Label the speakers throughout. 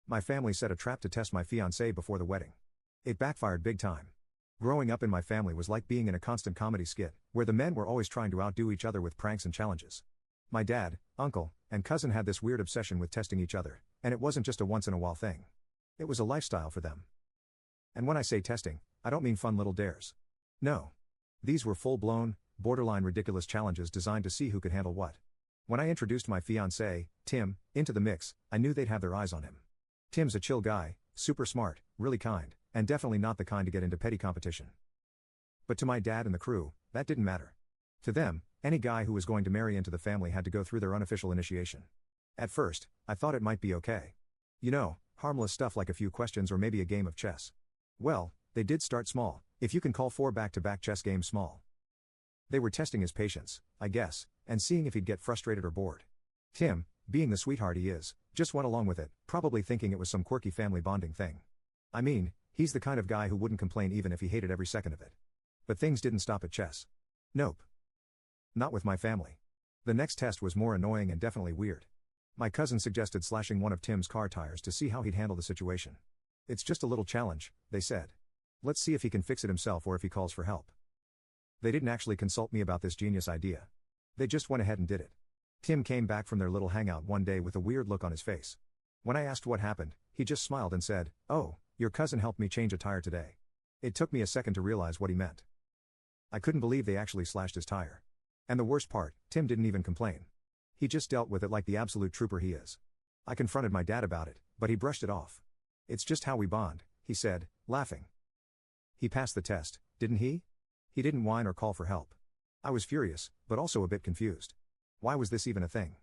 Speaker 1: My family set a trap to test my fiance before the wedding. It backfired big time. Growing up in my family was like being in a constant comedy skit, where the men were always trying to outdo each other with pranks and challenges. My dad, uncle, and cousin had this weird obsession with testing each other, and it wasn't just a once-in-a-while thing. It was a lifestyle for them. And when I say testing, I don't mean fun little dares. No. These were full-blown, borderline ridiculous challenges designed to see who could handle what. When I introduced my fiancé, Tim, into the mix, I knew they'd have their eyes on him. Tim's a chill guy, super smart, really kind, and definitely not the kind to get into petty competition. But to my dad and the crew, that didn't matter. To them, any guy who was going to marry into the family had to go through their unofficial initiation. At first, I thought it might be okay. You know, harmless stuff like a few questions or maybe a game of chess. Well, they did start small, if you can call 4 back-to-back chess games small. They were testing his patience, I guess, and seeing if he'd get frustrated or bored. Tim, being the sweetheart he is, just went along with it, probably thinking it was some quirky family bonding thing. I mean, he's the kind of guy who wouldn't complain even if he hated every second of it. But things didn't stop at chess. Nope. Not with my family. The next test was more annoying and definitely weird. My cousin suggested slashing one of Tim's car tires to see how he'd handle the situation. It's just a little challenge, they said. Let's see if he can fix it himself or if he calls for help. They didn't actually consult me about this genius idea. They just went ahead and did it. Tim came back from their little hangout one day with a weird look on his face. When I asked what happened, he just smiled and said, "Oh, your cousin helped me change a tire today." It took me a second to realize what he meant. I couldn't believe they actually slashed his tire. And the worst part, Tim didn't even complain. He just dealt with it like the absolute trooper he is. I confronted my dad about it, but he brushed it off. "It's just how we bond," he said, laughing. He passed the test, didn't he? He didn't whine or call for help. I was furious, but also a bit confused. Why was this even a thing?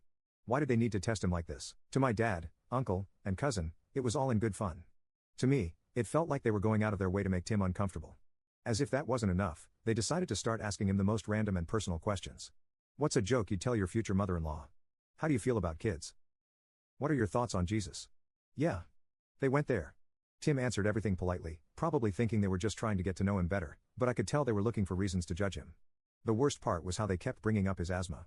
Speaker 1: Why did they need to test him like this? To my dad, uncle, and cousin, it was all in good fun. To me, it felt like they were going out of their way to make Tim uncomfortable. As if that wasn't enough, they decided to start asking him the most random and personal questions. What's a joke you'd tell your future mother-in-law? How do you feel about kids? What are your thoughts on Jesus? Yeah. They went there. Tim answered everything politely, probably thinking they were just trying to get to know him better, but I could tell they were looking for reasons to judge him. The worst part was how they kept bringing up his asthma.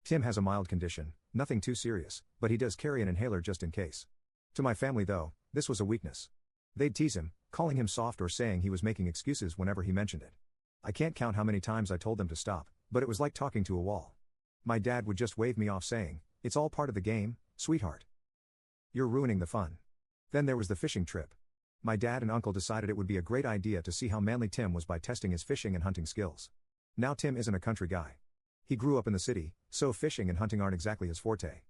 Speaker 1: Tim has a mild condition, nothing too serious, but he does carry an inhaler just in case. To my family though, this was a weakness. They'd tease him, calling him soft or saying he was making excuses whenever he mentioned it. I can't count how many times I told them to stop, but it was like talking to a wall. My dad would just wave me off saying, "It's all part of the game, sweetheart. You're ruining the fun." Then there was the fishing trip. My dad and uncle decided it would be a great idea to see how manly Tim was by testing his fishing and hunting skills. Now Tim isn't a country guy. He grew up in the city, so fishing and hunting aren't exactly his forte.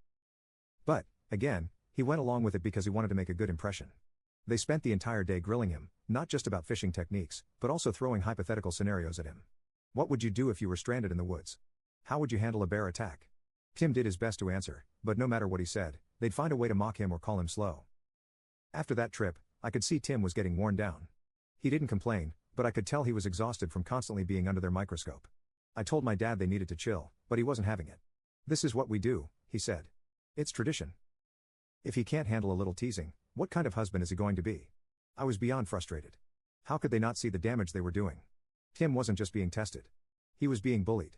Speaker 1: But, again, he went along with it because he wanted to make a good impression. They spent the entire day grilling him, not just about fishing techniques, but also throwing hypothetical scenarios at him. What would you do if you were stranded in the woods? How would you handle a bear attack? Tim did his best to answer, but no matter what he said, they'd find a way to mock him or call him slow. After that trip, I could see Tim was getting worn down. He didn't complain, but I could tell he was exhausted from constantly being under their microscope. I told my dad they needed to chill, but he wasn't having it. "This is what we do," he said. "It's tradition. If he can't handle a little teasing, what kind of husband is he going to be?" I was beyond frustrated. How could they not see the damage they were doing? Tim wasn't just being tested. He was being bullied.